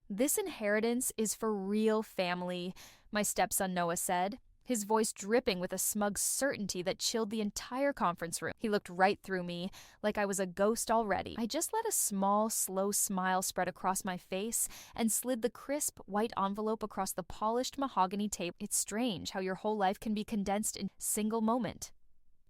"This inheritance is for real family," my stepson Noah said, his voice dripping with a smug certainty that chilled the entire conference room. He looked right through me, like I was a ghost already. I just let a small, slow smile spread across my face and slid the crisp, white envelope across the polished mahogany table. It's strange how your whole life can be condensed in a single moment.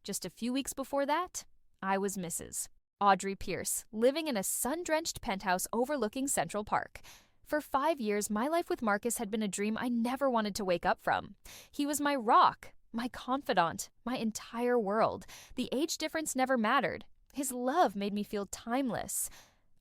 Just a few weeks before that, I was Mrs. Audrey Pierce, living in a sun-drenched penthouse overlooking Central Park. For 5 years, my life with Marcus had been a dream I never wanted to wake up from. He was my rock, my confidant, my entire world. The age difference never mattered. His love made me feel timeless.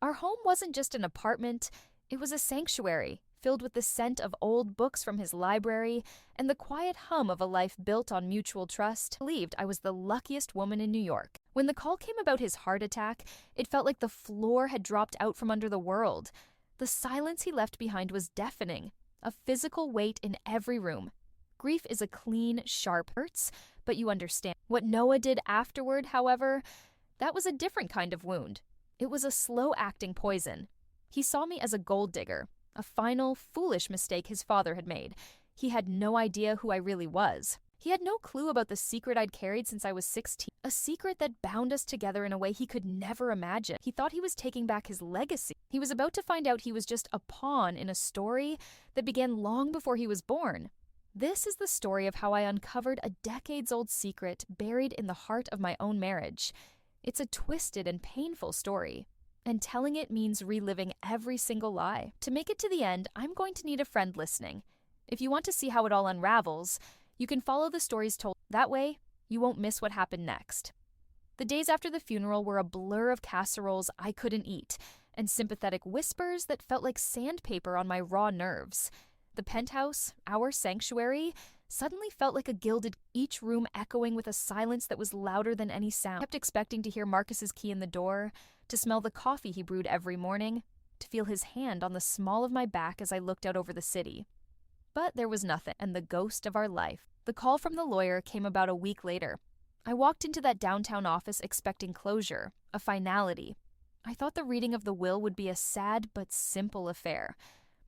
Our home wasn't just an apartment, it was a sanctuary, filled with the scent of old books from his library and the quiet hum of a life built on mutual trust. I believed I was the luckiest woman in New York. When the call came about his heart attack, it felt like the floor had dropped out from under the world. The silence he left behind was deafening, a physical weight in every room. Grief is a clean, sharp hurts, but you understand. What Noah did afterward, however, that was a different kind of wound. It was a slow-acting poison. He saw me as a gold digger, a final, foolish mistake his father had made. He had no idea who I really was. He had no clue about the secret I'd carried since I was 16, a secret that bound us together in a way he could never imagine. He thought he was taking back his legacy. He was about to find out he was just a pawn in a story that began long before he was born. This is the story of how I uncovered a decades-old secret buried in the heart of my own marriage. It's a twisted and painful story, and telling it means reliving every single lie. To make it to the end, I'm going to need a friend listening. If you want to see how it all unravels, you can follow the stories told. That way, you won't miss what happened next. The days after the funeral were a blur of casseroles I couldn't eat, and sympathetic whispers that felt like sandpaper on my raw nerves. The penthouse, our sanctuary, suddenly felt like a gilded, each room echoing with a silence that was louder than any sound. I kept expecting to hear Marcus's key in the door, to smell the coffee he brewed every morning, to feel his hand on the small of my back as I looked out over the city. But there was nothing, and the ghost of our life. The call from the lawyer came about a week later. I walked into that downtown office expecting closure, a finality. I thought the reading of the will would be a sad but simple affair.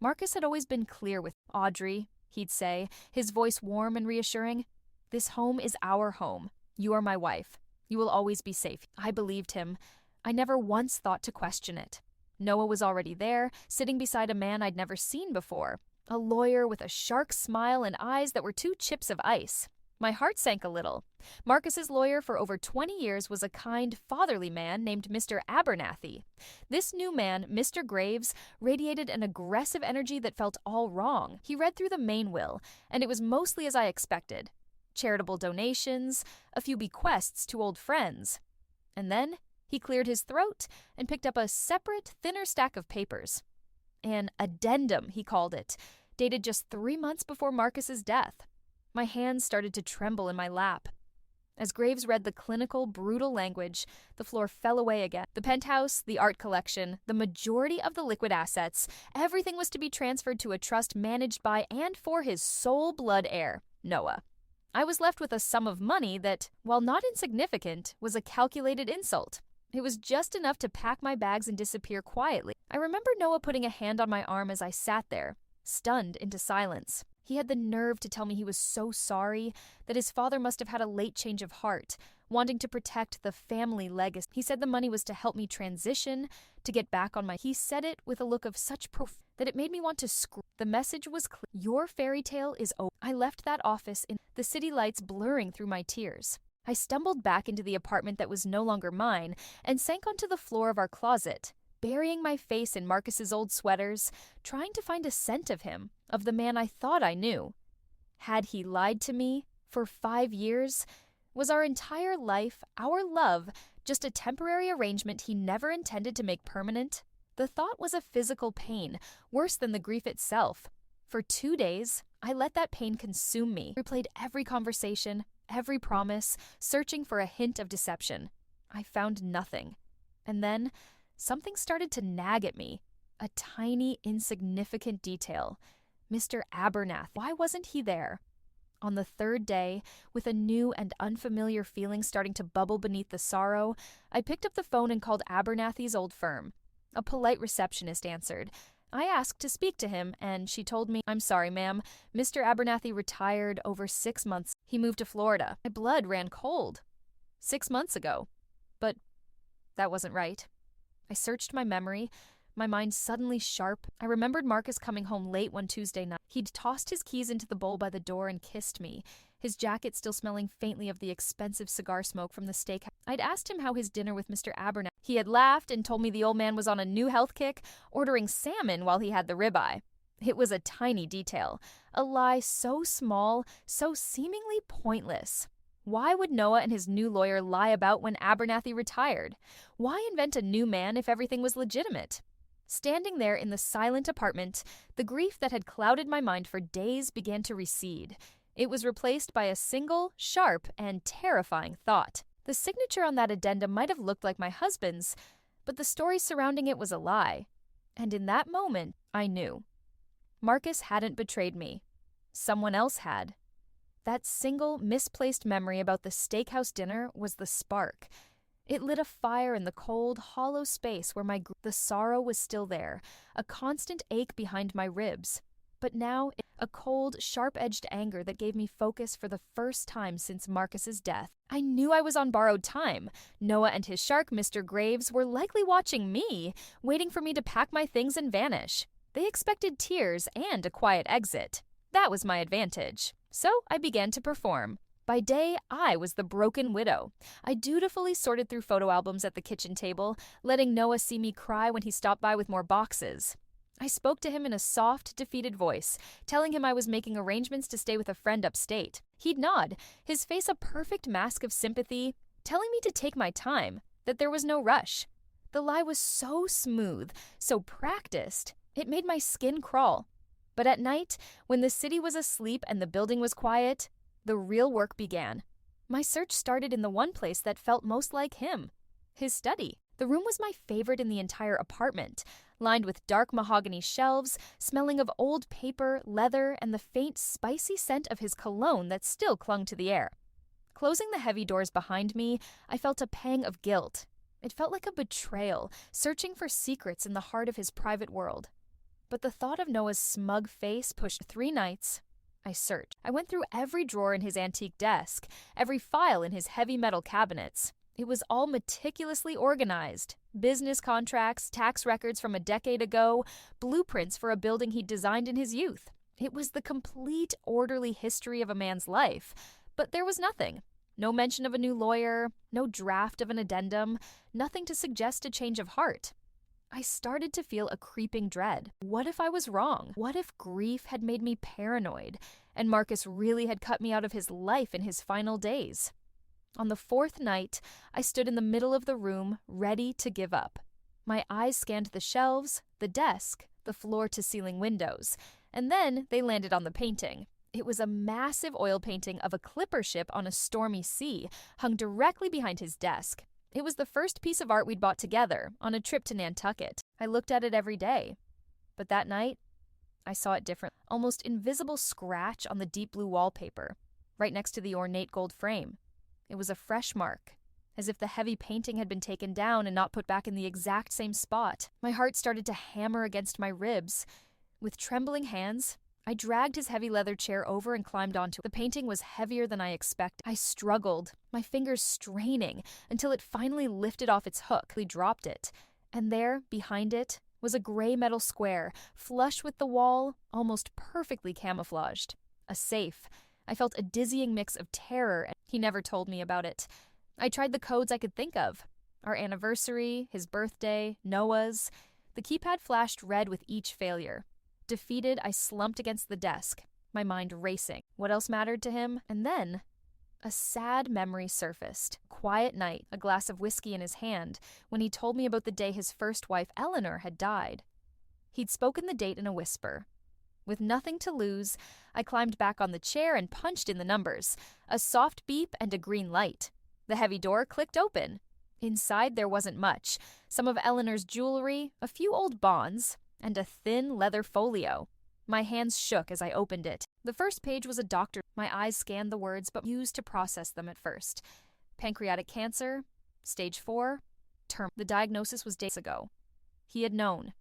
Marcus had always been clear with Audrey, he'd say, his voice warm and reassuring. "This home is our home. You are my wife. You will always be safe." I believed him. I never once thought to question it. Noah was already there, sitting beside a man I'd never seen before. A lawyer with a shark smile and eyes that were 2 chips of ice. My heart sank a little. Marcus's lawyer for over 20 years was a kind, fatherly man named Mr. Abernathy. This new man, Mr. Graves, radiated an aggressive energy that felt all wrong. He read through the main will, and it was mostly as I expected. Charitable donations, a few bequests to old friends. And then he cleared his throat and picked up a separate, thinner stack of papers. An addendum, he called it, dated just 3 months before Marcus's death. My hands started to tremble in my lap. As Graves read the clinical, brutal language, the floor fell away again. The penthouse, the art collection, the majority of the liquid assets, everything was to be transferred to a trust managed by and for his sole blood heir, Noah. I was left with a sum of money that, while not insignificant, was a calculated insult. It was just enough to pack my bags and disappear quietly. I remember Noah putting a hand on my arm as I sat there, stunned into silence. He had the nerve to tell me he was so sorry, that his father must have had a late change of heart, wanting to protect the family legacy. He said the money was to help me transition, to get back on my... He said it with a look of such that it made me want to scream. The message was clear. Your fairy tale is over. I left that office in the city lights blurring through my tears. I stumbled back into the apartment that was no longer mine and sank onto the floor of our closet, burying my face in Marcus's old sweaters, trying to find a scent of him, of the man I thought I knew. Had he lied to me for 5 years? Was our entire life, our love, just a temporary arrangement he never intended to make permanent? The thought was a physical pain, worse than the grief itself. For 2 days, I let that pain consume me, replayed every conversation, every promise, searching for a hint of deception. I found nothing. And then something started to nag at me. A tiny, insignificant detail. Mr. Abernathy. Why wasn't he there? On the 3rd day, with a new and unfamiliar feeling starting to bubble beneath the sorrow, I picked up the phone and called Abernathy's old firm. A polite receptionist answered. I asked to speak to him, and she told me, "I'm sorry, ma'am. Mr. Abernathy retired over 6 months. He moved to Florida." My blood ran cold. 6 months ago. But that wasn't right. I searched my memory, my mind suddenly sharp. I remembered Marcus coming home late one Tuesday night. He'd tossed his keys into the bowl by the door and kissed me, his jacket still smelling faintly of the expensive cigar smoke from the steakhouse. I'd asked him how his dinner with Mr. Abernathy. He had laughed and told me the old man was on a new health kick, ordering salmon while he had the ribeye. It was a tiny detail, a lie so small, so seemingly pointless. Why would Noah and his new lawyer lie about when Abernathy retired? Why invent a new man if everything was legitimate? Standing there in the silent apartment, the grief that had clouded my mind for days began to recede. It was replaced by a single, sharp, and terrifying thought. The signature on that addendum might have looked like my husband's, but the story surrounding it was a lie. And in that moment, I knew. Marcus hadn't betrayed me. Someone else had. That single, misplaced memory about the steakhouse dinner was the spark. It lit a fire in the cold, hollow space where the sorrow was still there, a constant ache behind my ribs. But now, a cold, sharp-edged anger that gave me focus for the first time since Marcus's death. I knew I was on borrowed time. Noah and his shark, Mr. Graves, were likely watching me, waiting for me to pack my things and vanish. They expected tears and a quiet exit. That was my advantage. So I began to perform. By day, I was the broken widow. I dutifully sorted through photo albums at the kitchen table, letting Noah see me cry when he stopped by with more boxes. I spoke to him in a soft, defeated voice, telling him I was making arrangements to stay with a friend upstate. He'd nod, his face a perfect mask of sympathy, telling me to take my time, that there was no rush. The lie was so smooth, so practiced, it made my skin crawl. But at night, when the city was asleep and the building was quiet, the real work began. My search started in the one place that felt most like him, his study. The room was my favorite in the entire apartment, lined with dark mahogany shelves, smelling of old paper, leather, and the faint, spicy scent of his cologne that still clung to the air. Closing the heavy doors behind me, I felt a pang of guilt. It felt like a betrayal, searching for secrets in the heart of his private world. But the thought of Noah's smug face pushed 3 nights. I searched. I went through every drawer in his antique desk, every file in his heavy metal cabinets. It was all meticulously organized. Business contracts, tax records from a decade ago, blueprints for a building he'd designed in his youth. It was the complete, orderly history of a man's life. But there was nothing. No mention of a new lawyer, no draft of an addendum, nothing to suggest a change of heart. I started to feel a creeping dread. What if I was wrong? What if grief had made me paranoid, and Marcus really had cut me out of his life in his final days? On the 4th night, I stood in the middle of the room, ready to give up. My eyes scanned the shelves, the desk, the floor-to-ceiling windows, and then they landed on the painting. It was a massive oil painting of a clipper ship on a stormy sea, hung directly behind his desk. It was the first piece of art we'd bought together on a trip to Nantucket. I looked at it every day. But that night, I saw it different. Almost invisible scratch on the deep blue wallpaper, right next to the ornate gold frame. It was a fresh mark, as if the heavy painting had been taken down and not put back in the exact same spot. My heart started to hammer against my ribs. With trembling hands, I dragged his heavy leather chair over and climbed onto it. The painting was heavier than I expected. I struggled, my fingers straining, until it finally lifted off its hook. We dropped it, and there, behind it, was a gray metal square, flush with the wall, almost perfectly camouflaged. A safe. I felt a dizzying mix of terror, and he never told me about it. I tried the codes I could think of. Our anniversary, his birthday, Noah's. The keypad flashed red with each failure. Defeated, I slumped against the desk, my mind racing. What else mattered to him? And then, a sad memory surfaced. Quiet night, a glass of whiskey in his hand, when he told me about the day his first wife, Eleanor, had died. He'd spoken the date in a whisper. With nothing to lose, I climbed back on the chair and punched in the numbers. A soft beep and a green light. The heavy door clicked open. Inside there wasn't much. Some of Eleanor's jewelry, a few old bonds, and a thin leather folio. My hands shook as I opened it. The first page was a doctor. My eyes scanned the words but used to process them at first. Pancreatic cancer, stage 4, term. The diagnosis was days ago. He had known.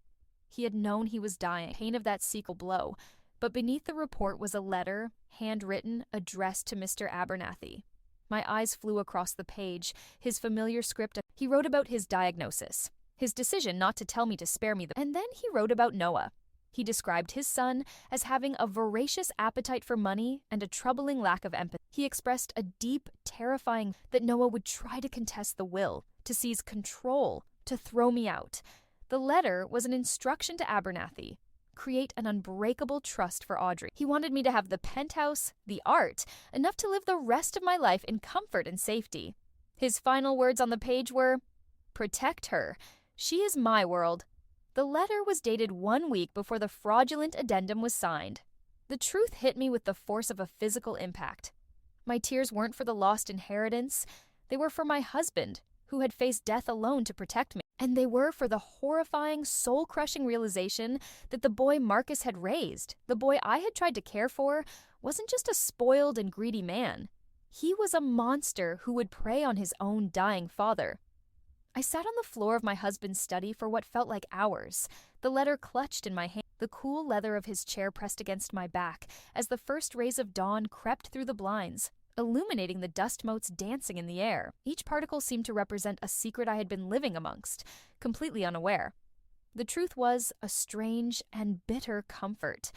He had known he was dying, pain of that sequel blow. But beneath the report was a letter, handwritten, addressed to Mr. Abernathy. My eyes flew across the page, his familiar script. He wrote about his diagnosis, his decision not to tell me to spare me and then he wrote about Noah. He described his son as having a voracious appetite for money and a troubling lack of empathy. He expressed a deep, terrifying that Noah would try to contest the will, to seize control, to throw me out. The letter was an instruction to Abernathy. Create an unbreakable trust for Audrey. He wanted me to have the penthouse, the art, enough to live the rest of my life in comfort and safety. His final words on the page were, "Protect her. She is my world." The letter was dated 1 week before the fraudulent addendum was signed. The truth hit me with the force of a physical impact. My tears weren't for the lost inheritance. They were for my husband, who had faced death alone to protect me. And they were for the horrifying, soul-crushing realization that the boy Marcus had raised, the boy I had tried to care for, wasn't just a spoiled and greedy man. He was a monster who would prey on his own dying father. I sat on the floor of my husband's study for what felt like hours, the letter clutched in my hand, the cool leather of his chair pressed against my back as the first rays of dawn crept through the blinds, illuminating the dust motes dancing in the air. Each particle seemed to represent a secret I had been living amongst, completely unaware. The truth was a strange and bitter comfort.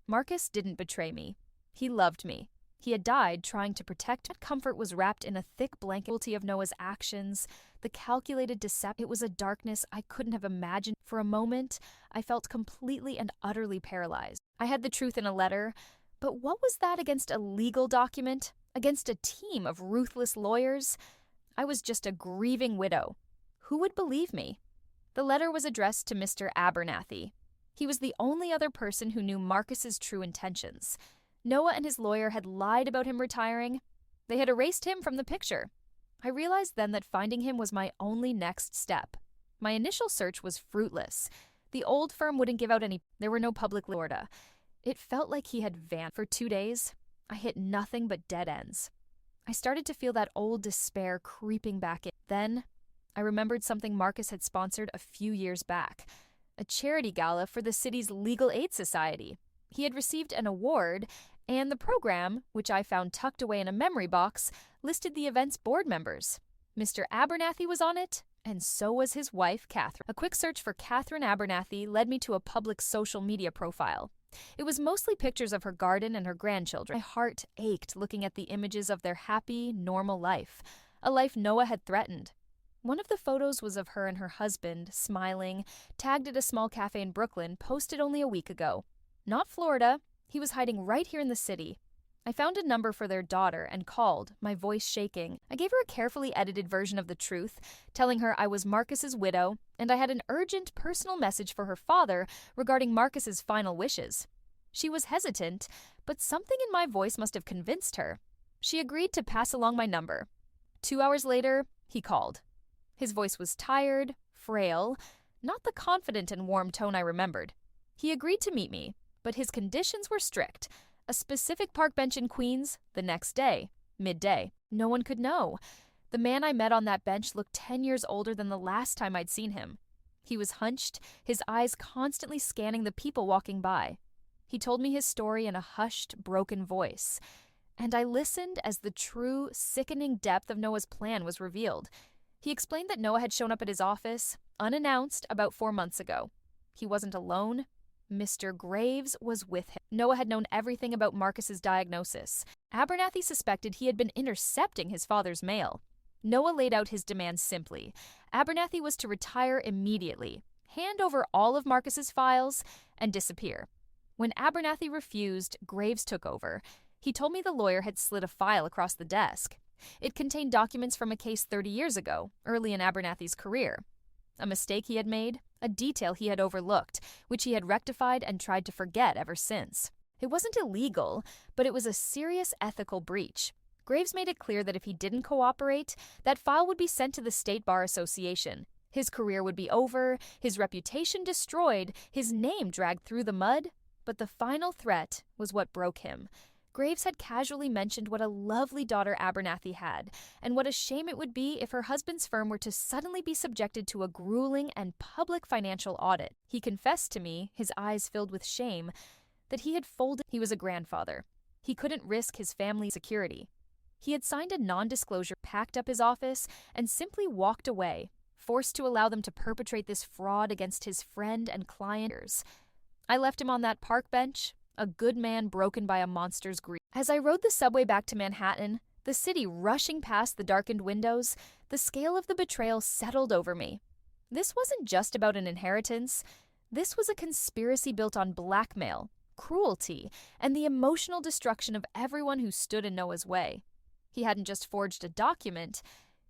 Marcus didn't betray me. He loved me. He had died trying to protect. That comfort was wrapped in a thick blanket of Noah's actions, the calculated deception. It was a darkness I couldn't have imagined. For a moment, I felt completely and utterly paralyzed. I had the truth in a letter, but what was that against a legal document? Against a team of ruthless lawyers? I was just a grieving widow. Who would believe me? The letter was addressed to Mr. Abernathy. He was the only other person who knew Marcus's true intentions. Noah and his lawyer had lied about him retiring. They had erased him from the picture. I realized then that finding him was my only next step. My initial search was fruitless. The old firm wouldn't give out any. There were no public order. It felt like he had vanished. For 2 days, I hit nothing but dead ends. I started to feel that old despair creeping back in. Then, I remembered something Marcus had sponsored a few years back, a charity gala for the city's Legal Aid Society. He had received an award, and the program, which I found tucked away in a memory box, listed the event's board members. Mr. Abernathy was on it, and so was his wife, Catherine. A quick search for Catherine Abernathy led me to a public social media profile. It was mostly pictures of her garden and her grandchildren. My heart ached looking at the images of their happy, normal life, a life Noah had threatened. One of the photos was of her and her husband, smiling, tagged at a small cafe in Brooklyn, posted only a week ago. Not Florida. He was hiding right here in the city. I found a number for their daughter and called, my voice shaking. I gave her a carefully edited version of the truth, telling her I was Marcus's widow, and I had an urgent personal message for her father regarding Marcus's final wishes. She was hesitant, but something in my voice must have convinced her. She agreed to pass along my number. 2 hours later, he called. His voice was tired, frail, not the confident and warm tone I remembered. He agreed to meet me, but his conditions were strict. A specific park bench in Queens the next day, midday. No one could know. The man I met on that bench looked 10 years older than the last time I'd seen him. He was hunched, his eyes constantly scanning the people walking by. He told me his story in a hushed, broken voice, and I listened as the true, sickening depth of Noah's plan was revealed. He explained that Noah had shown up at his office, unannounced, about 4 months ago. He wasn't alone. Mr. Graves was with him. Noah had known everything about Marcus's diagnosis. Abernathy suspected he had been intercepting his father's mail. Noah laid out his demands simply. Abernathy was to retire immediately, hand over all of Marcus's files, and disappear. When Abernathy refused, Graves took over. He told me the lawyer had slid a file across the desk. It contained documents from a case 30 years ago, early in Abernathy's career. A mistake he had made, a detail he had overlooked, which he had rectified and tried to forget ever since. It wasn't illegal, but it was a serious ethical breach. Graves made it clear that if he didn't cooperate, that file would be sent to the State Bar Association. His career would be over, his reputation destroyed, his name dragged through the mud. But the final threat was what broke him. Graves had casually mentioned what a lovely daughter Abernathy had, and what a shame it would be if her husband's firm were to suddenly be subjected to a grueling and public financial audit. He confessed to me, his eyes filled with shame, that he had folded. He was a grandfather. He couldn't risk his family's security. He had signed a non-disclosure, packed up his office, and simply walked away, forced to allow them to perpetrate this fraud against his friend and clients. I left him on that park bench, a good man broken by a monster's greed. As I rode the subway back to Manhattan, the city rushing past the darkened windows, the scale of the betrayal settled over me. This wasn't just about an inheritance. This was a conspiracy built on blackmail, cruelty, and the emotional destruction of everyone who stood in Noah's way. He hadn't just forged a document,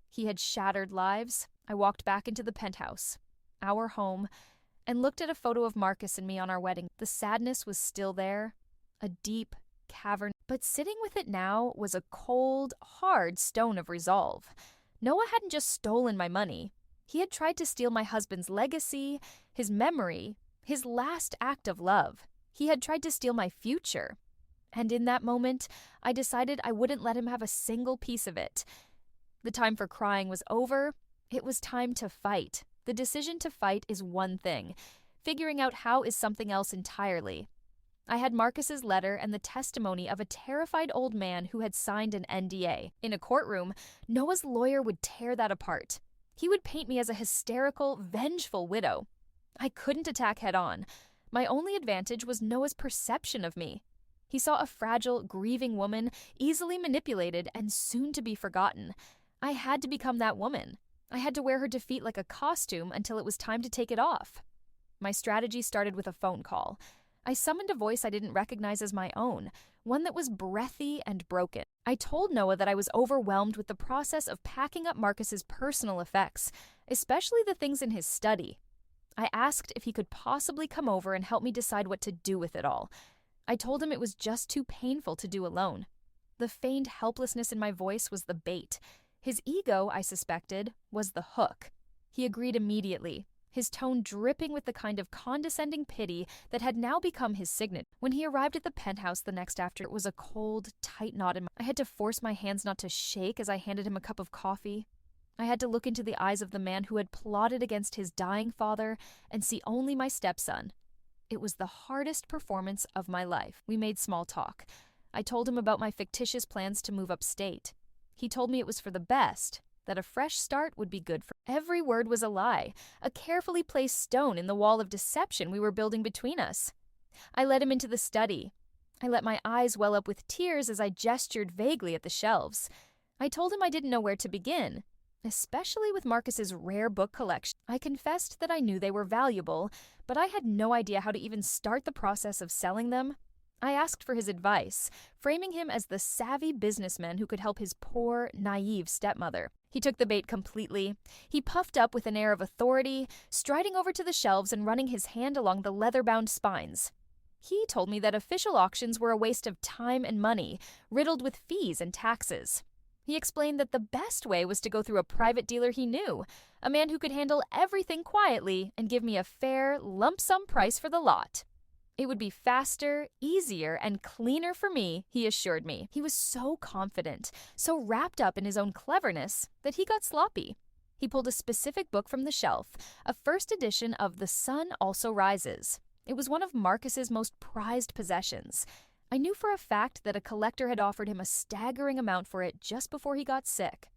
he had shattered lives. I walked back into the penthouse, our home, and looked at a photo of Marcus and me on our wedding. The sadness was still there, a deep cavern, but sitting with it now was a cold, hard stone of resolve. Noah hadn't just stolen my money. He had tried to steal my husband's legacy, his memory, his last act of love. He had tried to steal my future. And in that moment, I decided I wouldn't let him have a single piece of it. The time for crying was over. It was time to fight. The decision to fight is one thing. Figuring out how is something else entirely. I had Marcus's letter and the testimony of a terrified old man who had signed an NDA. In a courtroom, Noah's lawyer would tear that apart. He would paint me as a hysterical, vengeful widow. I couldn't attack head-on. My only advantage was Noah's perception of me. He saw a fragile, grieving woman, easily manipulated and soon to be forgotten. I had to become that woman. I had to wear her defeat like a costume until it was time to take it off. My strategy started with a phone call. I summoned a voice I didn't recognize as my own, one that was breathy and broken. I told Noah that I was overwhelmed with the process of packing up Marcus's personal effects, especially the things in his study. I asked if he could possibly come over and help me decide what to do with it all. I told him it was just too painful to do alone. The feigned helplessness in my voice was the bait. His ego, I suspected, was the hook. He agreed immediately, his tone dripping with the kind of condescending pity that had now become his signature. When he arrived at the penthouse the next afternoon, it was a cold, tight knot in my... I had to force my hands not to shake as I handed him a cup of coffee. I had to look into the eyes of the man who had plotted against his dying father and see only my stepson. It was the hardest performance of my life. We made small talk. I told him about my fictitious plans to move upstate. He told me it was for the best, that a fresh start would be good for... Every word was a lie, a carefully placed stone in the wall of deception we were building between us. I led him into the study. I let my eyes well up with tears as I gestured vaguely at the shelves. I told him I didn't know where to begin, especially with Marcus's rare book collection. I confessed that I knew they were valuable, but I had no idea how to even start the process of selling them. I asked for his advice, framing him as the savvy businessman who could help his poor, naive stepmother. He took the bait completely. He puffed up with an air of authority, striding over to the shelves and running his hand along the leather-bound spines. He told me that official auctions were a waste of time and money, riddled with fees and taxes. He explained that the best way was to go through a private dealer he knew, a man who could handle everything quietly and give me a fair, lump-sum price for the lot. It would be faster, easier, and cleaner for me, he assured me. He was so confident, so wrapped up in his own cleverness, that he got sloppy. He pulled a specific book from the shelf, a first edition of The Sun Also Rises. It was one of Marcus's most prized possessions. I knew for a fact that a collector had offered him a staggering amount for it just before he got sick.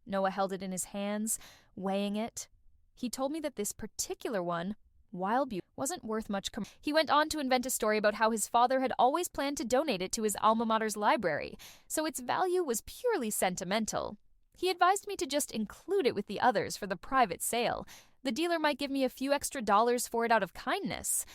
Noah held it in his hands, weighing it. He told me that this particular one, while beautiful, wasn't worth much. He went on to invent a story about how his father had always planned to donate it to his alma mater's library, so its value was purely sentimental. He advised me to just include it with the others for the private sale. The dealer might give me a few extra dollars for it out of kindness.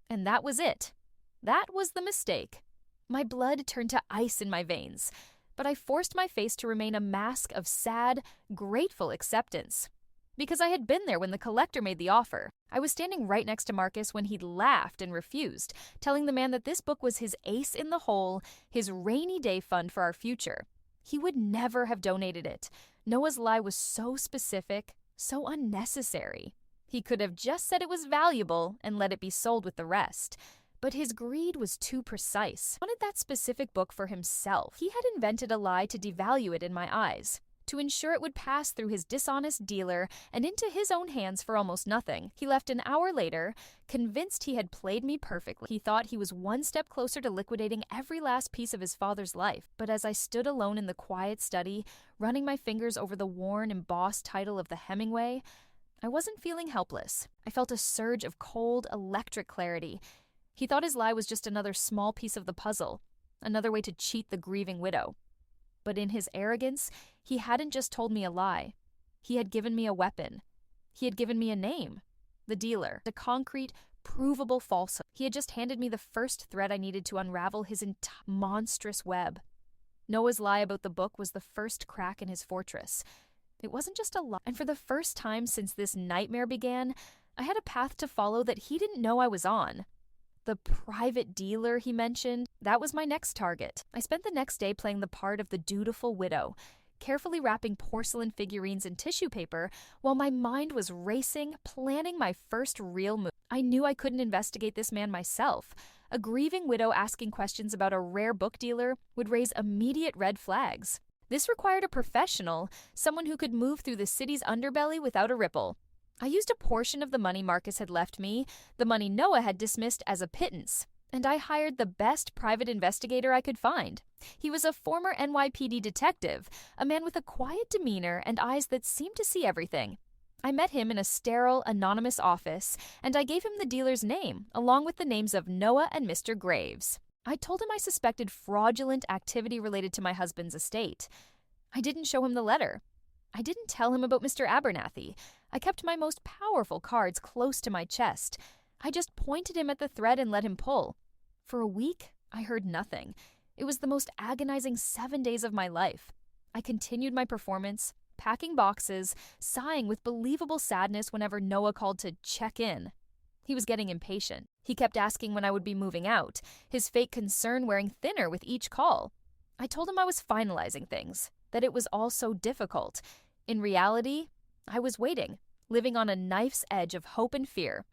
And that was it. That was the mistake. My blood turned to ice in my veins, but I forced my face to remain a mask of sad, grateful acceptance. Because I had been there when the collector made the offer. I was standing right next to Marcus when he'd laughed and refused, telling the man that this book was his ace in the hole, his rainy day fund for our future. He would never have donated it. Noah's lie was so specific, so unnecessary. He could have just said it was valuable and let it be sold with the rest. But his greed was too precise. He wanted that specific book for himself. He had invented a lie to devalue it in my eyes, to ensure it would pass through his dishonest dealer and into his own hands for almost nothing. He left an hour later, convinced he had played me perfectly. He thought he was one step closer to liquidating every last piece of his father's life. But as I stood alone in the quiet study, running my fingers over the worn, embossed title of the Hemingway, I wasn't feeling helpless. I felt a surge of cold, electric clarity. He thought his lie was just another small piece of the puzzle, another way to cheat the grieving widow. But in his arrogance, he hadn't just told me a lie. He had given me a weapon. He had given me a name, the dealer, a concrete, provable falsehood. He had just handed me the first thread I needed to unravel his monstrous web. Noah's lie about the book was the first crack in his fortress. It wasn't just a lie. And for the first time since this nightmare began, I had a path to follow that he didn't know I was on. The private dealer he mentioned, that was my next target. I spent the next day playing the part of the dutiful widow, carefully wrapping porcelain figurines in tissue paper while my mind was racing, planning my first real move. I knew I couldn't investigate this man myself. A grieving widow asking questions about a rare book dealer would raise immediate red flags. This required a professional, someone who could move through the city's underbelly without a ripple. I used a portion of the money Marcus had left me, the money Noah had dismissed as a pittance, and I hired the best private investigator I could find. He was a former NYPD detective, a man with a quiet demeanor and eyes that seemed to see everything. I met him in a sterile, anonymous office, and I gave him the dealer's name, along with the names of Noah and Mr. Graves. I told him I suspected fraudulent activity related to my husband's estate. I didn't show him the letter. I didn't tell him about Mr. Abernathy. I kept my most powerful cards close to my chest. I just pointed him at the thread and let him pull. For a week, I heard nothing. It was the most agonizing 7 days of my life. I continued my performance, packing boxes, sighing with believable sadness whenever Noah called to check in. He was getting impatient. He kept asking when I would be moving out, his fake concern wearing thinner with each call. I told him I was finalizing things, that it was all so difficult. In reality, I was waiting, living on a knife's edge of hope and fear.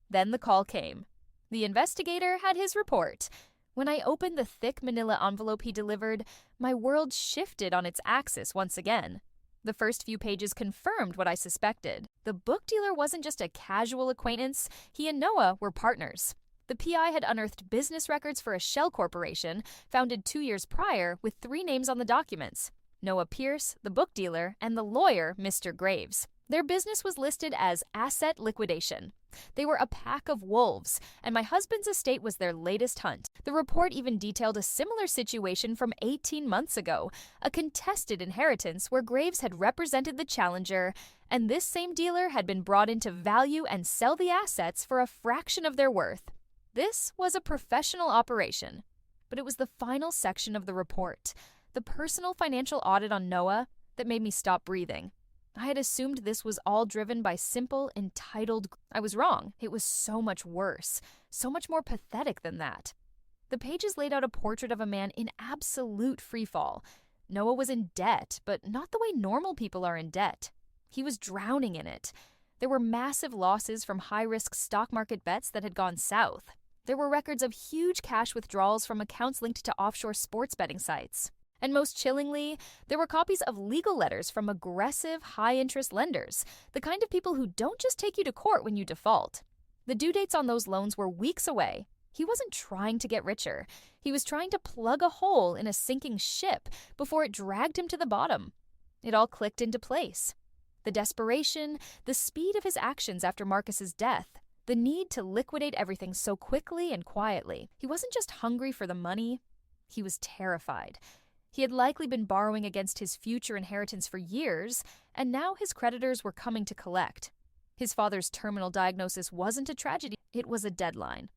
Then the call came. The investigator had his report. When I opened the thick manila envelope he delivered, my world shifted on its axis once again. The first few pages confirmed what I suspected. The book dealer wasn't just a casual acquaintance, he and Noah were partners. The PI had unearthed business records for a shell corporation, founded 2 years prior, with 3 names on the documents: Noah Pierce, the book dealer, and the lawyer, Mr. Graves. Their business was listed as asset liquidation. They were a pack of wolves, and my husband's estate was their latest hunt. The report even detailed a similar situation from 18 months ago, a contested inheritance where Graves had represented the challenger, and this same dealer had been brought in to value and sell the assets for a fraction of their worth. This was a professional operation, but it was the final section of the report, the personal financial audit on Noah, that made me stop breathing. I had assumed this was all driven by simple, entitled. I was wrong. It was so much worse, so much more pathetic than that. The pages laid out a portrait of a man in absolute freefall. Noah was in debt, but not the way normal people are in debt. He was drowning in it. There were massive losses from high-risk stock market bets that had gone south. There were records of huge cash withdrawals from accounts linked to offshore sports betting sites. And most chillingly, there were copies of legal letters from aggressive, high-interest lenders, the kind of people who don't just take you to court when you default. The due dates on those loans were weeks away. He wasn't trying to get richer. He was trying to plug a hole in a sinking ship before it dragged him to the bottom. It all clicked into place. The desperation, the speed of his actions after Marcus's death, the need to liquidate everything so quickly and quietly. He wasn't just hungry for the money. He was terrified. He had likely been borrowing against his future inheritance for years, and now his creditors were coming to collect. His father's terminal diagnosis wasn't a tragedy, it was a deadline.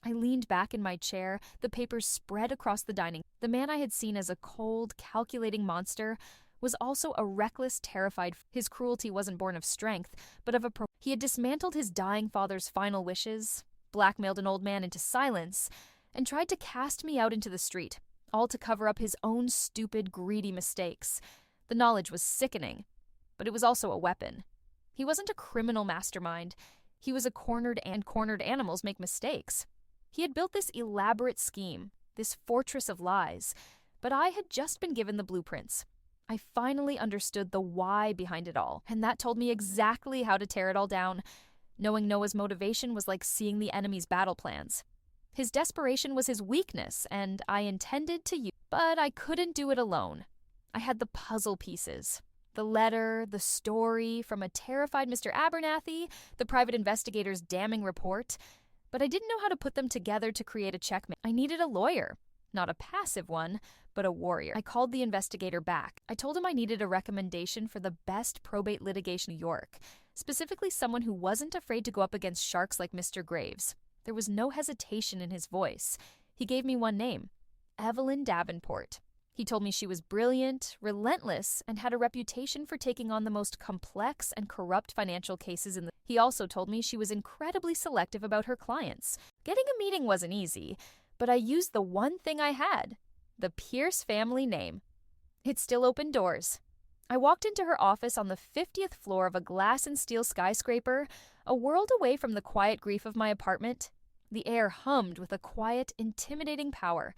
I leaned back in my chair, the papers spread across the dining. The man I had seen as a cold, calculating monster was also a reckless, terrified. His cruelty wasn't born of strength, but of He had dismantled his dying father's final wishes, blackmailed an old man into silence, and tried to cast me out into the street, all to cover up his own stupid, greedy mistakes. The knowledge was sickening, but it was also a weapon. He wasn't a criminal mastermind. He was a cornered animals make mistakes. He had built this elaborate scheme, this fortress of lies, but I had just been given the blueprints. I finally understood the why behind it all, and that told me exactly how to tear it all down. Knowing Noah's motivation was like seeing the enemy's battle plans. His desperation was his weakness, and I intended to use, but I couldn't do it alone. I had the puzzle pieces. The letter, the story from a terrified Mr. Abernathy, the private investigator's damning report, but I didn't know how to put them together to create a checkmate. I needed a lawyer, not a passive one, but a warrior. I called the investigator back. I told him I needed a recommendation for the best probate litigation in New York, specifically someone who wasn't afraid to go up against sharks like Mr. Graves. There was no hesitation in his voice. He gave me one name, Evelyn Davenport. He told me she was brilliant, relentless, and had a reputation for taking on the most complex and corrupt financial cases in the... He also told me she was incredibly selective about her clients. Getting a meeting wasn't easy, but I used the one thing I had, the Pierce family name. It still opened doors. I walked into her office on the 50th floor of a glass and steel skyscraper, a world away from the quiet grief of my apartment. The air hummed with a quiet, intimidating power.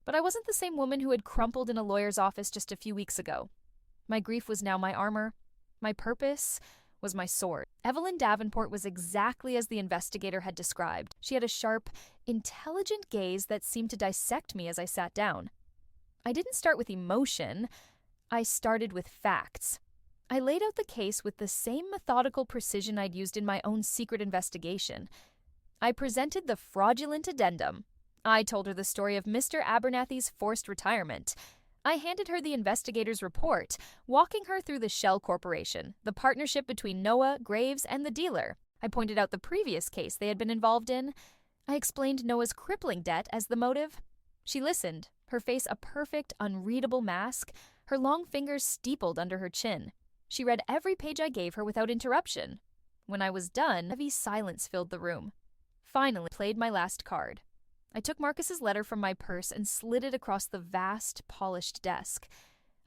But I wasn't the same woman who had crumpled in a lawyer's office just a few weeks ago. My grief was now my armor. My purpose was my sword. Evelyn Davenport was exactly as the investigator had described. She had a sharp, intelligent gaze that seemed to dissect me as I sat down. I didn't start with emotion. I started with facts. I laid out the case with the same methodical precision I'd used in my own secret investigation. I presented the fraudulent addendum. I told her the story of Mr. Abernathy's forced retirement. I handed her the investigator's report, walking her through the Shell Corporation, the partnership between Noah, Graves, and the dealer. I pointed out the previous case they had been involved in. I explained Noah's crippling debt as the motive. She listened, her face a perfect, unreadable mask, her long fingers steepled under her chin. She read every page I gave her without interruption. When I was done, heavy silence filled the room. Finally, I played my last card. I took Marcus's letter from my purse and slid it across the vast, polished desk.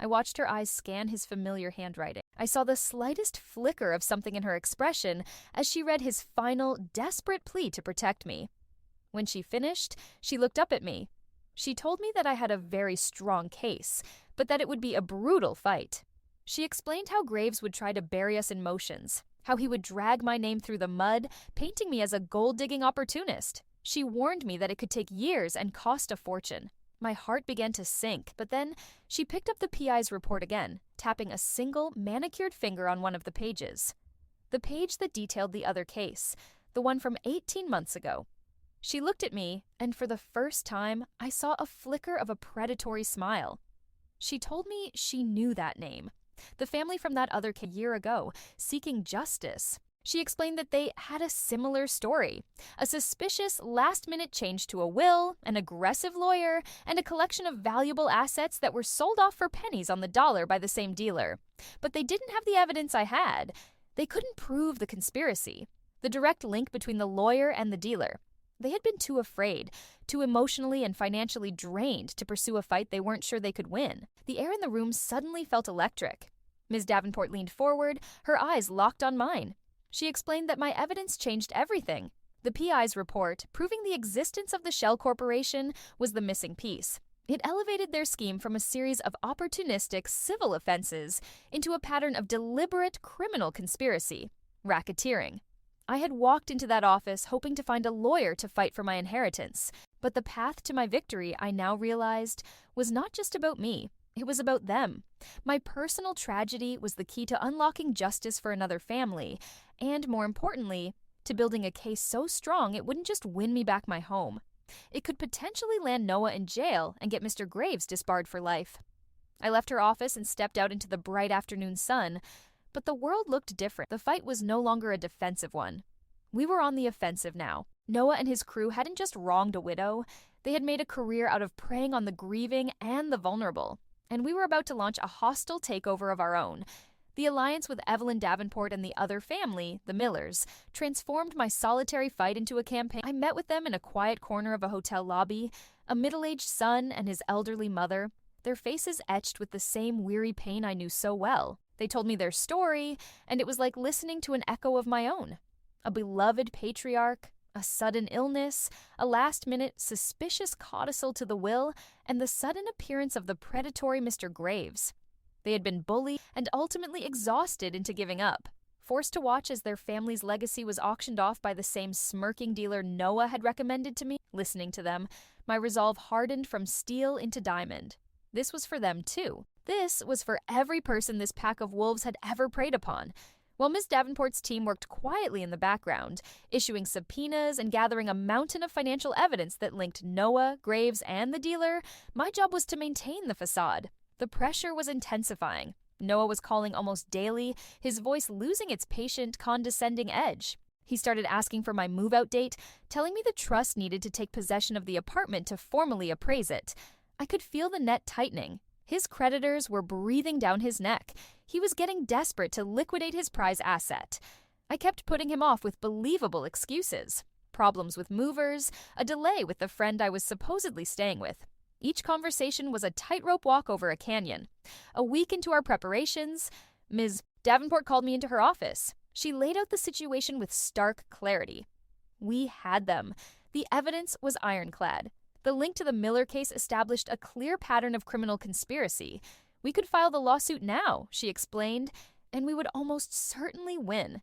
I watched her eyes scan his familiar handwriting. I saw the slightest flicker of something in her expression as she read his final, desperate plea to protect me. When she finished, she looked up at me. She told me that I had a very strong case, but that it would be a brutal fight. She explained how Graves would try to bury us in motions, how he would drag my name through the mud, painting me as a gold-digging opportunist. She warned me that it could take years and cost a fortune. My heart began to sink, but then she picked up the PI's report again, tapping a single, manicured finger on one of the pages. The page that detailed the other case, the one from 18 months ago. She looked at me, and for the first time, I saw a flicker of a predatory smile. She told me she knew that name, the family from that other case a year ago, seeking justice. She explained that they had a similar story, a suspicious last-minute change to a will, an aggressive lawyer, and a collection of valuable assets that were sold off for pennies on the dollar by the same dealer. But they didn't have the evidence I had. They couldn't prove the conspiracy, the direct link between the lawyer and the dealer. They had been too afraid, too emotionally and financially drained to pursue a fight they weren't sure they could win. The air in the room suddenly felt electric. Ms. Davenport leaned forward, her eyes locked on mine. She explained that my evidence changed everything. The PI's report, proving the existence of the Shell Corporation, was the missing piece. It elevated their scheme from a series of opportunistic civil offenses into a pattern of deliberate criminal conspiracy, racketeering. I had walked into that office hoping to find a lawyer to fight for my inheritance, but the path to my victory, I now realized, was not just about me. It was about them. My personal tragedy was the key to unlocking justice for another family, and more importantly, to building a case so strong it wouldn't just win me back my home. It could potentially land Noah in jail and get Mr. Graves disbarred for life. I left her office and stepped out into the bright afternoon sun, but the world looked different. The fight was no longer a defensive one. We were on the offensive now. Noah and his crew hadn't just wronged a widow, they had made a career out of preying on the grieving and the vulnerable. And we were about to launch a hostile takeover of our own. The alliance with Evelyn Davenport and the other family, the Millers, transformed my solitary fight into a campaign. I met with them in a quiet corner of a hotel lobby, a middle-aged son and his elderly mother, their faces etched with the same weary pain I knew so well. They told me their story, and it was like listening to an echo of my own. A beloved patriarch, A sudden illness, a last-minute suspicious codicil to the will, and the sudden appearance of the predatory Mr. Graves. They had been bullied and ultimately exhausted into giving up. Forced to watch as their family's legacy was auctioned off by the same smirking dealer Noah had recommended to me, listening to them, my resolve hardened from steel into diamond. This was for them, too. This was for every person this pack of wolves had ever preyed upon. While Ms. Davenport's team worked quietly in the background, issuing subpoenas and gathering a mountain of financial evidence that linked Noah, Graves, and the dealer, my job was to maintain the facade. The pressure was intensifying. Noah was calling almost daily, his voice losing its patient, condescending edge. He started asking for my move-out date, telling me the trust needed to take possession of the apartment to formally appraise it. I could feel the net tightening. His creditors were breathing down his neck. He was getting desperate to liquidate his prize asset. I kept putting him off with believable excuses. Problems with movers, a delay with the friend I was supposedly staying with. Each conversation was a tightrope walk over a canyon. A week into our preparations, Ms. Davenport called me into her office. She laid out the situation with stark clarity. We had them. The evidence was ironclad. The link to the Miller case established a clear pattern of criminal conspiracy. We could file the lawsuit now, she explained, and we would almost certainly win.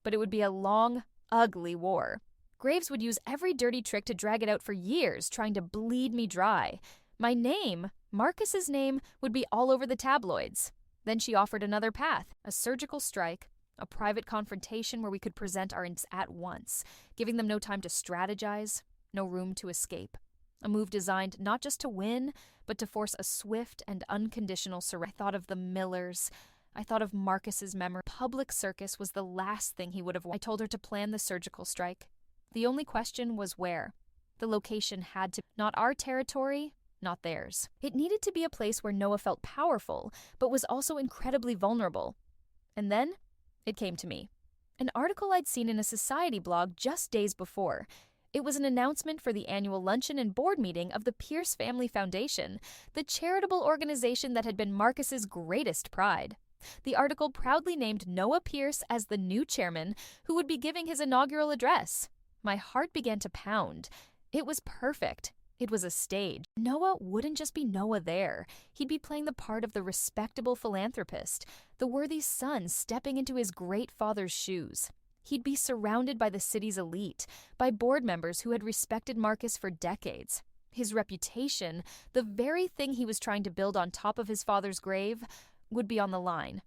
But it would be a long, ugly war. Graves would use every dirty trick to drag it out for years, trying to bleed me dry. My name, Marcus's name, would be all over the tabloids. Then she offered another path, a surgical strike, a private confrontation where we could present our ins at once, giving them no time to strategize, no room to escape. A move designed not just to win, but to force a swift and unconditional surrender. I thought of the Millers. I thought of Marcus's memory. Public circus was the last thing he would have wanted. I told her to plan the surgical strike. The only question was where. The location had to be not our territory, not theirs. It needed to be a place where Noah felt powerful, but was also incredibly vulnerable. And then it came to me. An article I'd seen in a society blog just days before. It was an announcement for the annual luncheon and board meeting of the Pierce Family Foundation, the charitable organization that had been Marcus's greatest pride. The article proudly named Noah Pierce as the new chairman who would be giving his inaugural address. My heart began to pound. It was perfect. It was a stage. Noah wouldn't just be Noah there. He'd be playing the part of the respectable philanthropist, the worthy son stepping into his great father's shoes. He'd be surrounded by the city's elite, by board members who had respected Marcus for decades. His reputation, the very thing he was trying to build on top of his father's grave, would be on the line.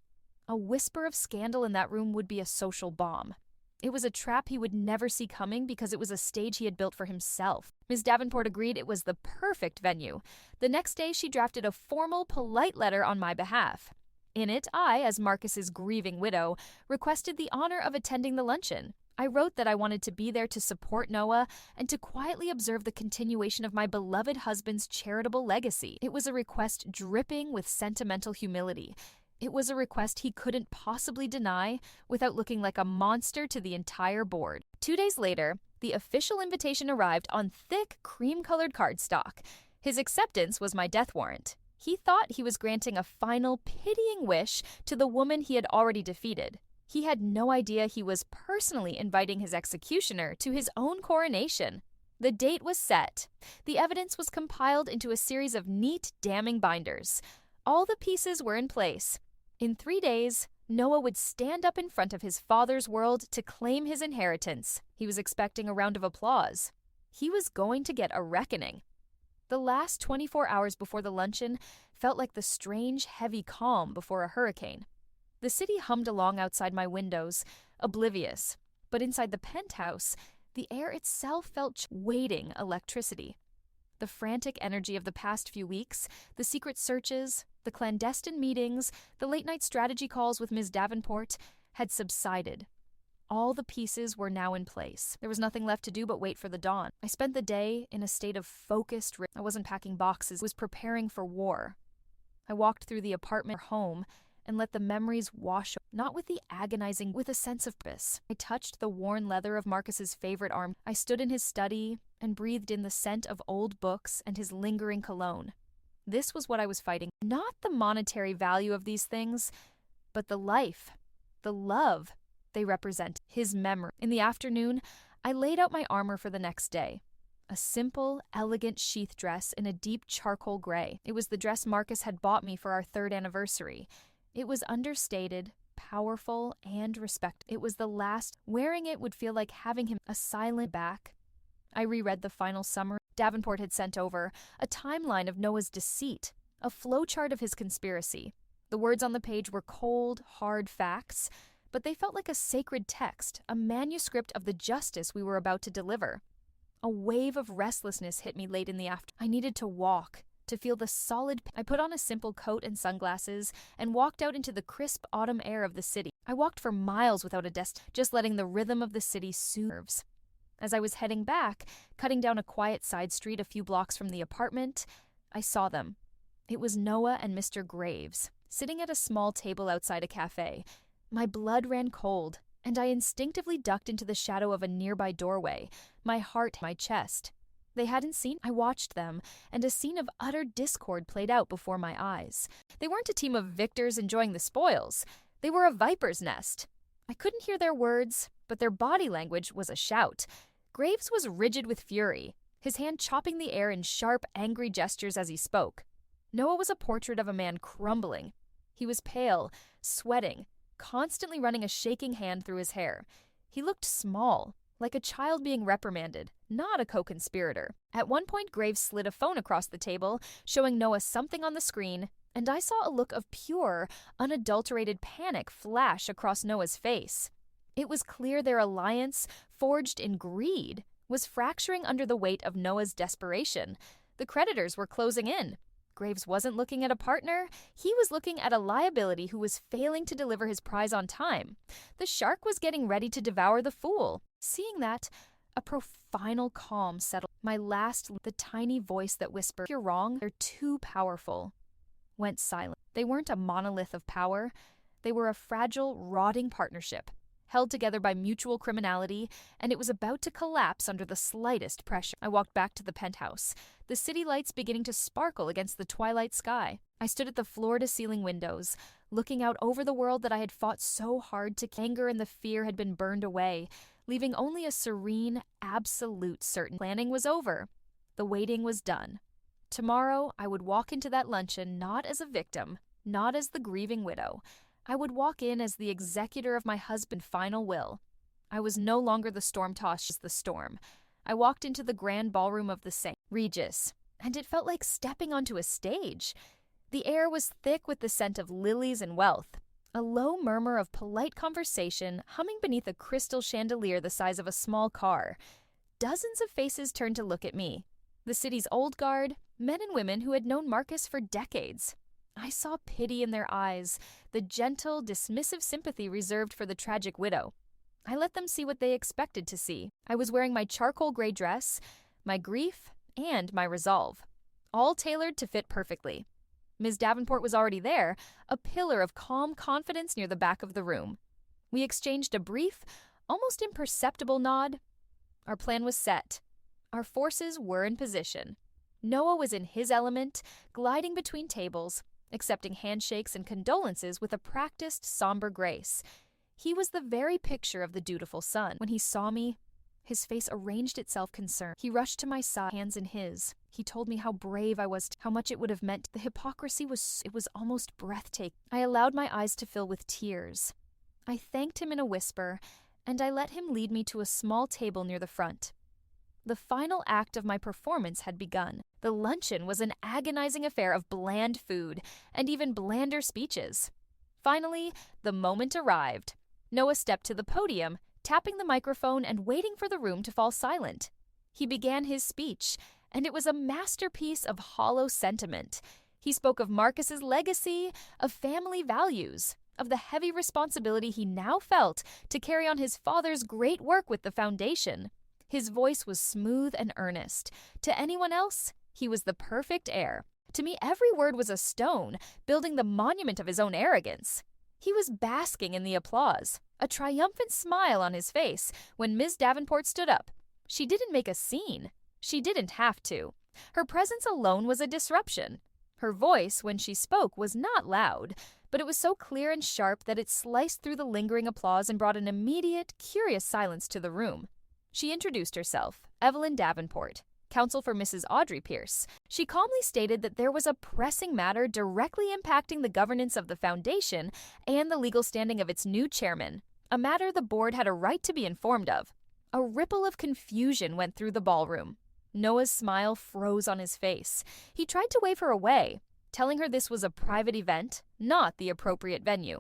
A whisper of scandal in that room would be a social bomb. It was a trap he would never see coming because it was a stage he had built for himself. Ms. Davenport agreed it was the perfect venue. The next day, she drafted a formal, polite letter on my behalf. In it, I, as Marcus's grieving widow, requested the honor of attending the luncheon. I wrote that I wanted to be there to support Noah and to quietly observe the continuation of my beloved husband's charitable legacy. It was a request dripping with sentimental humility. It was a request he couldn't possibly deny without looking like a monster to the entire board. 2 days later, the official invitation arrived on thick, cream-colored cardstock. His acceptance was my death warrant. He thought he was granting a final, pitying wish to the woman he had already defeated. He had no idea he was personally inviting his executioner to his own coronation. The date was set. The evidence was compiled into a series of neat, damning binders. All the pieces were in place. In 3 days, Noah would stand up in front of his father's world to claim his inheritance. He was expecting a round of applause. He was going to get a reckoning. The last 24 hours before the luncheon felt like the strange, heavy calm before a hurricane. The city hummed along outside my windows, oblivious. But inside the penthouse, the air itself felt waiting electricity. The frantic energy of the past few weeks, the secret searches, the clandestine meetings, the late-night strategy calls with Ms. Davenport had subsided. All the pieces were now in place. There was nothing left to do but wait for the dawn. I spent the day in a state of focused. I wasn't packing boxes, I was preparing for war. I walked through the apartment home and let the memories wash, not with the agonizing, with a sense of purpose. I touched the worn leather of Marcus's favorite arm. I stood in his study and breathed in the scent of old books and his lingering cologne. This was what I was fighting. Not the monetary value of these things, but the life, the love they represent, his memory. In the afternoon, I laid out my armor for the next day. A simple, elegant sheath dress in a deep charcoal gray. It was the dress Marcus had bought me for our 3rd anniversary. It was understated, powerful, and respectful. It was the last. Wearing it would feel like having him a silent back. I reread the final summary Davenport had sent over, a timeline of Noah's deceit, a flowchart of his conspiracy. The words on the page were cold, hard facts, but they felt like a sacred text, a manuscript of the justice we were about to deliver. A wave of restlessness hit me late in the afternoon. I needed to walk, to feel the solid. I put on a simple coat and sunglasses and walked out into the crisp autumn air of the city. I walked for miles without a destination, just letting the rhythm of the city soothe nerves. As I was heading back, cutting down a quiet side street a few blocks from the apartment, I saw them. It was Noah and Mr. Graves, sitting at a small table outside a cafe. My blood ran cold, and I instinctively ducked into the shadow of a nearby doorway, my heart in my chest. They hadn't seen. I watched them, and a scene of utter discord played out before my eyes. They weren't a team of victors enjoying the spoils. They were a viper's nest. I couldn't hear their words, but their body language was a shout. Graves was rigid with fury, his hand chopping the air in sharp, angry gestures as he spoke. Noah was a portrait of a man crumbling. He was pale, sweating, constantly running a shaking hand through his hair. He looked small, like a child being reprimanded, not a co-conspirator. At one point, Graves slid a phone across the table, showing Noah something on the screen, and I saw a look of pure, unadulterated panic flash across Noah's face. It was clear their alliance, forged in greed, was fracturing under the weight of Noah's desperation. The creditors were closing in. Graves wasn't looking at a partner, he was looking at a liability who was failing to deliver his prize on time. The shark was getting ready to devour the fool. Seeing that, a profound calm settled. The tiny voice that whispered, "You're wrong, they're too powerful," went silent. They weren't a monolith of power. They were a fragile, rotting partnership, held together by mutual criminality, and it was about to collapse under the slightest pressure. I walked back to the penthouse, the city lights beginning to sparkle against the twilight sky. I stood at the floor-to-ceiling windows, looking out over the world that I had fought so hard to kill. Anger and the fear had been burned away, leaving only a serene, absolute certainty. Planning was over. The waiting was done. Tomorrow, I would walk into that luncheon not as a victim, not as the grieving widow. I would walk in as the executor of my husband's final will. I was no longer the storm-tossed as the storm. I walked into the grand ballroom of the St. Regis, and it felt like stepping onto a stage. The air was thick with the scent of lilies and wealth. A low murmur of polite conversation humming beneath a crystal chandelier the size of a small car. Dozens of faces turned to look at me. The city's old guard, men and women who had known Marcus for decades. I saw pity in their eyes, the gentle, dismissive sympathy reserved for the tragic widow. I let them see what they expected to see. I was wearing my charcoal gray dress, my grief, and my resolve, all tailored to fit perfectly. Ms. Davenport was already there, a pillar of calm confidence near the back of the room. We exchanged a brief, almost imperceptible nod. Our plan was set. Our forces were in position. Noah was in his element, gliding between tables, accepting handshakes and condolences with a practiced, somber grace. He was the very picture of the dutiful son. When he saw me, his face arranged itself concerned. He rushed to my side, hands in his. He told me how brave I was, how much it would have meant. The hypocrisy was almost breathtaking. I allowed my eyes to fill with tears. I thanked him in a whisper, and I let him lead me to a small table near the front. The final act of my performance had begun. The luncheon was an agonizing affair of bland food and even blander speeches. Finally, the moment arrived. Noah stepped to the podium, tapping the microphone and waiting for the room to fall silent. He began his speech, and it was a masterpiece of hollow sentiment. He spoke of Marcus's legacy, of family values, of the heavy responsibility he now felt to carry on his father's great work with the foundation. His voice was smooth and earnest. To anyone else, he was the perfect heir. To me, every word was a stone, building the monument of his own arrogance. He was basking in the applause, a triumphant smile on his face, when Ms. Davenport stood up. She didn't make a scene. She didn't have to. Her presence alone was a disruption. Her voice, when she spoke, was not loud, but it was so clear and sharp that it sliced through the lingering applause and brought an immediate, curious silence to the room. She introduced herself, Evelyn Davenport, counsel for Mrs. Audrey Pierce. She calmly stated that there was a pressing matter directly impacting the governance of the foundation and the legal standing of its new chairman, a matter the board had a right to be informed of. A ripple of confusion went through the ballroom. Noah's smile froze on his face. He tried to wave her away, telling her this was a private event, not the appropriate venue.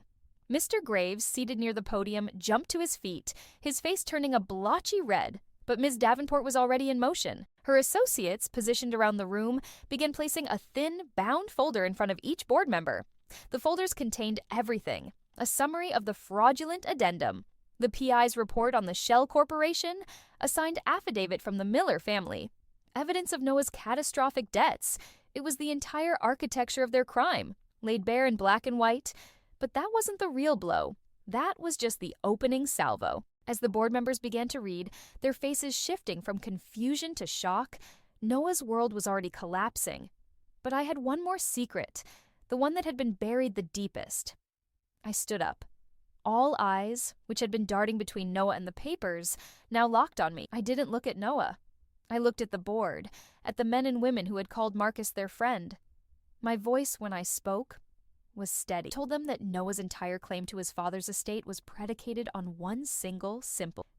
Mr. Graves, seated near the podium, jumped to his feet, his face turning a blotchy red, but Ms. Davenport was already in motion. Her associates, positioned around the room, began placing a thin, bound folder in front of each board member. The folders contained everything: a summary of the fraudulent addendum, the PI's report on the Shell Corporation, a signed affidavit from the Miller family, evidence of Noah's catastrophic debts. It was the entire architecture of their crime, laid bare in black and white. But that wasn't the real blow. That was just the opening salvo. As the board members began to read, their faces shifting from confusion to shock, Noah's world was already collapsing. But I had one more secret, the one that had been buried the deepest. I stood up. All eyes, which had been darting between Noah and the papers, now locked on me. I didn't look at Noah. I looked at the board, at the men and women who had called Marcus their friend. My voice, when I spoke, was steady. I told them that Noah's entire claim to his father's estate was predicated on one simple,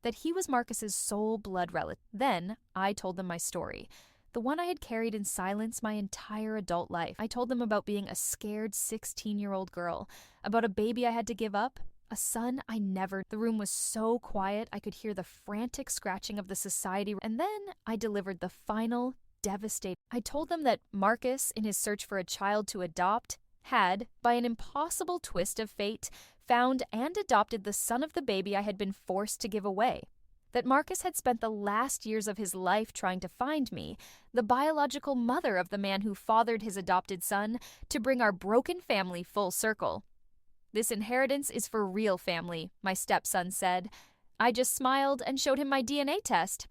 that he was Marcus's sole blood relative. Then I told them my story, the one I had carried in silence my entire adult life. I told them about being a scared 16-year-old girl, about a baby I had to give up, a son I never. The room was so quiet I could hear the frantic scratching of the society, and then I delivered the final, devastating. I told them that Marcus, in his search for a child to adopt, had, by an impossible twist of fate, found and adopted the son of the baby I had been forced to give away. That Marcus had spent the last years of his life trying to find me, the biological mother of the man who fathered his adopted son, to bring our broken family full circle. "This inheritance is for real family," my stepson said. I just smiled and showed him my DNA test.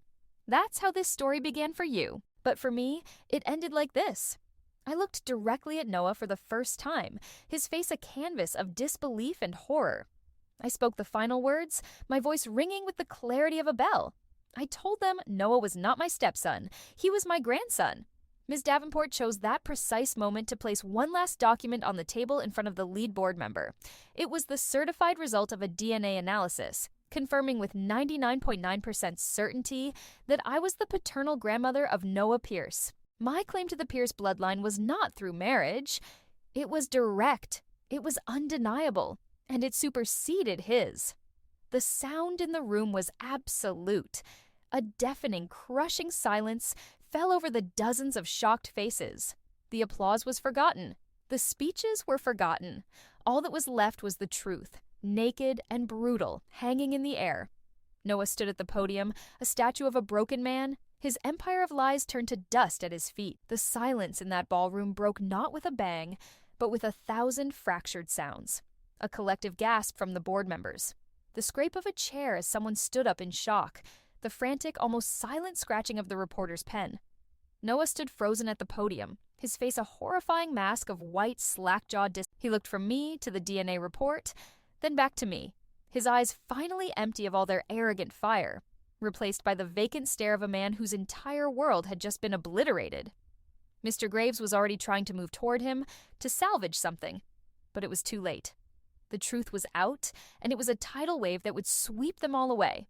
That's how this story began for you. But for me, it ended like this. I looked directly at Noah for the first time, his face a canvas of disbelief and horror. I spoke the final words, my voice ringing with the clarity of a bell. I told them Noah was not my stepson, he was my grandson. Ms. Davenport chose that precise moment to place one last document on the table in front of the lead board member. It was the certified result of a DNA analysis, confirming with 99.9% certainty that I was the paternal grandmother of Noah Pierce. My claim to the Pierce bloodline was not through marriage. It was direct, it was undeniable, and it superseded his. The sound in the room was absolute. A deafening, crushing silence fell over the dozens of shocked faces. The applause was forgotten. The speeches were forgotten. All that was left was the truth, naked and brutal, hanging in the air. Noah stood at the podium, a statue of a broken man. His empire of lies turned to dust at his feet. The silence in that ballroom broke not with a bang, but with 1,000 fractured sounds. A collective gasp from the board members. The scrape of a chair as someone stood up in shock. The frantic, almost silent scratching of the reporter's pen. Noah stood frozen at the podium, his face a horrifying mask of white, slack-jawed He looked from me to the DNA report, then back to me, his eyes finally empty of all their arrogant fire, replaced by the vacant stare of a man whose entire world had just been obliterated. Mr. Graves was already trying to move toward him, to salvage something, but it was too late. The truth was out, and it was a tidal wave that would sweep them all away.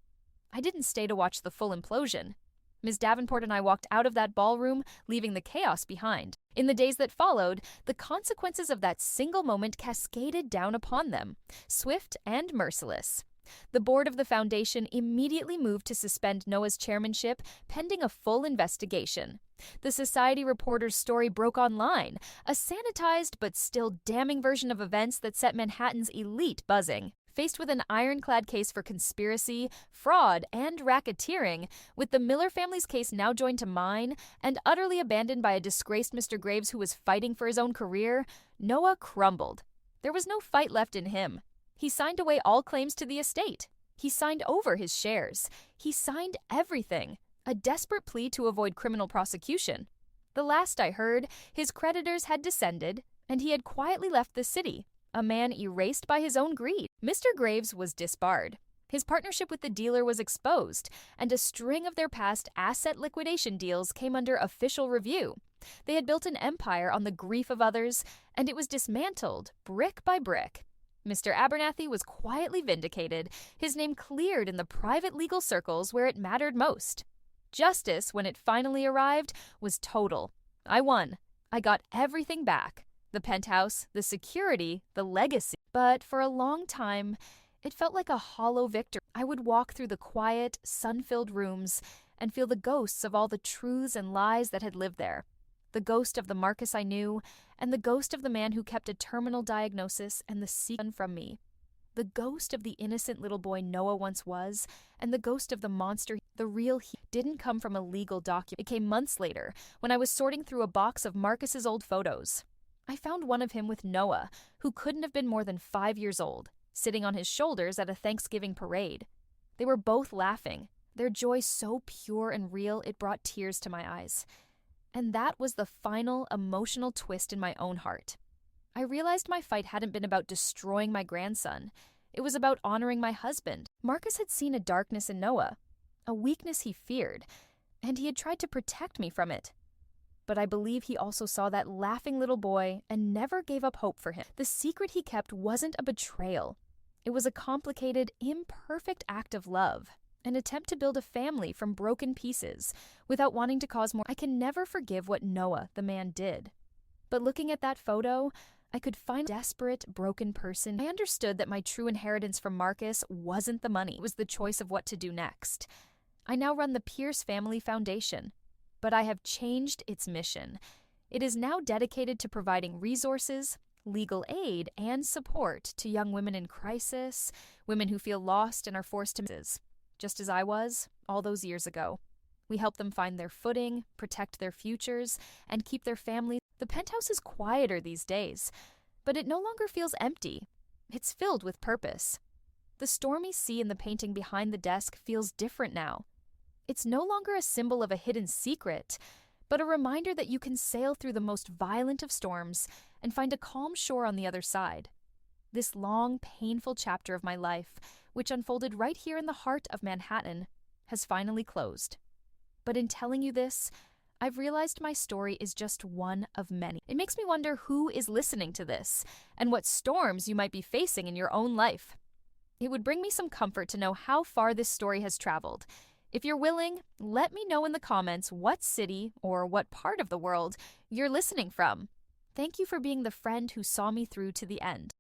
I didn't stay to watch the full implosion. Ms. Davenport and I walked out of that ballroom, leaving the chaos behind. In the days that followed, the consequences of that single moment cascaded down upon them, swift and merciless. The board of the foundation immediately moved to suspend Noah's chairmanship pending a full investigation. The Society reporter's story broke online, a sanitized but still damning version of events that set Manhattan's elite buzzing. Faced with an ironclad case for conspiracy, fraud, and racketeering, with the Miller family's case now joined to mine, and utterly abandoned by a disgraced Mr. Graves who was fighting for his own career, Noah crumbled. There was no fight left in him. He signed away all claims to the estate. He signed over his shares. He signed everything. A desperate plea to avoid criminal prosecution. The last I heard, his creditors had descended, and he had quietly left the city, a man erased by his own greed. Mr. Graves was disbarred. His partnership with the dealer was exposed, and a string of their past asset liquidation deals came under official review. They had built an empire on the grief of others, and it was dismantled brick by brick. Mr. Abernathy was quietly vindicated, his name cleared in the private legal circles where it mattered most. Justice, when it finally arrived, was total. I won. I got everything back. The penthouse, the security, the legacy. But for a long time, it felt like a hollow victory. I would walk through the quiet, sun-filled rooms and feel the ghosts of all the truths and lies that had lived there. The ghost of the Marcus I knew, and the ghost of the man who kept a terminal diagnosis and the secret from me. The ghost of the innocent little boy Noah once was, and the ghost of the monster, the real he, didn't come from a legal document. It came months later, when I was sorting through a box of Marcus's old photos. I found one of him with Noah, who couldn't have been more than 5 years old, sitting on his shoulders at a Thanksgiving parade. They were both laughing, their joy so pure and real it brought tears to my eyes. And that was the final emotional twist in my own heart. I realized my fight hadn't been about destroying my grandson. It was about honoring my husband. Marcus had seen a darkness in Noah, a weakness he feared, and he had tried to protect me from it. But I believe he also saw that laughing little boy and never gave up hope for him. The secret he kept wasn't a betrayal. It was a complicated, imperfect act of love, an attempt to build a family from broken pieces without wanting to cause more. I can never forgive what Noah, the man, did. But looking at that photo, I could find a desperate, broken person. I understood that my true inheritance from Marcus wasn't the money. It was the choice of what to do next. I now run the Pierce Family Foundation, but I have changed its mission. It is now dedicated to providing resources, legal aid, and support to young women in crisis, women who feel lost and are forced to just as I was all those years ago. We help them find their footing, protect their futures, and keep their families. The penthouse is quieter these days, but it no longer feels empty. It's filled with purpose. The stormy sea in the painting behind the desk feels different now. It's no longer a symbol of a hidden secret, but a reminder that you can sail through the most violent of storms and find a calm shore on the other side. This long, painful chapter of my life, which unfolded right here in the heart of Manhattan, has finally closed. But in telling you this, I've realized my story is just one of many. It makes me wonder who is listening to this and what storms you might be facing in your own life. It would bring me some comfort to know how far this story has traveled. If you're willing, let me know in the comments what city or what part of the world you're listening from. Thank you for being the friend who saw me through to the end.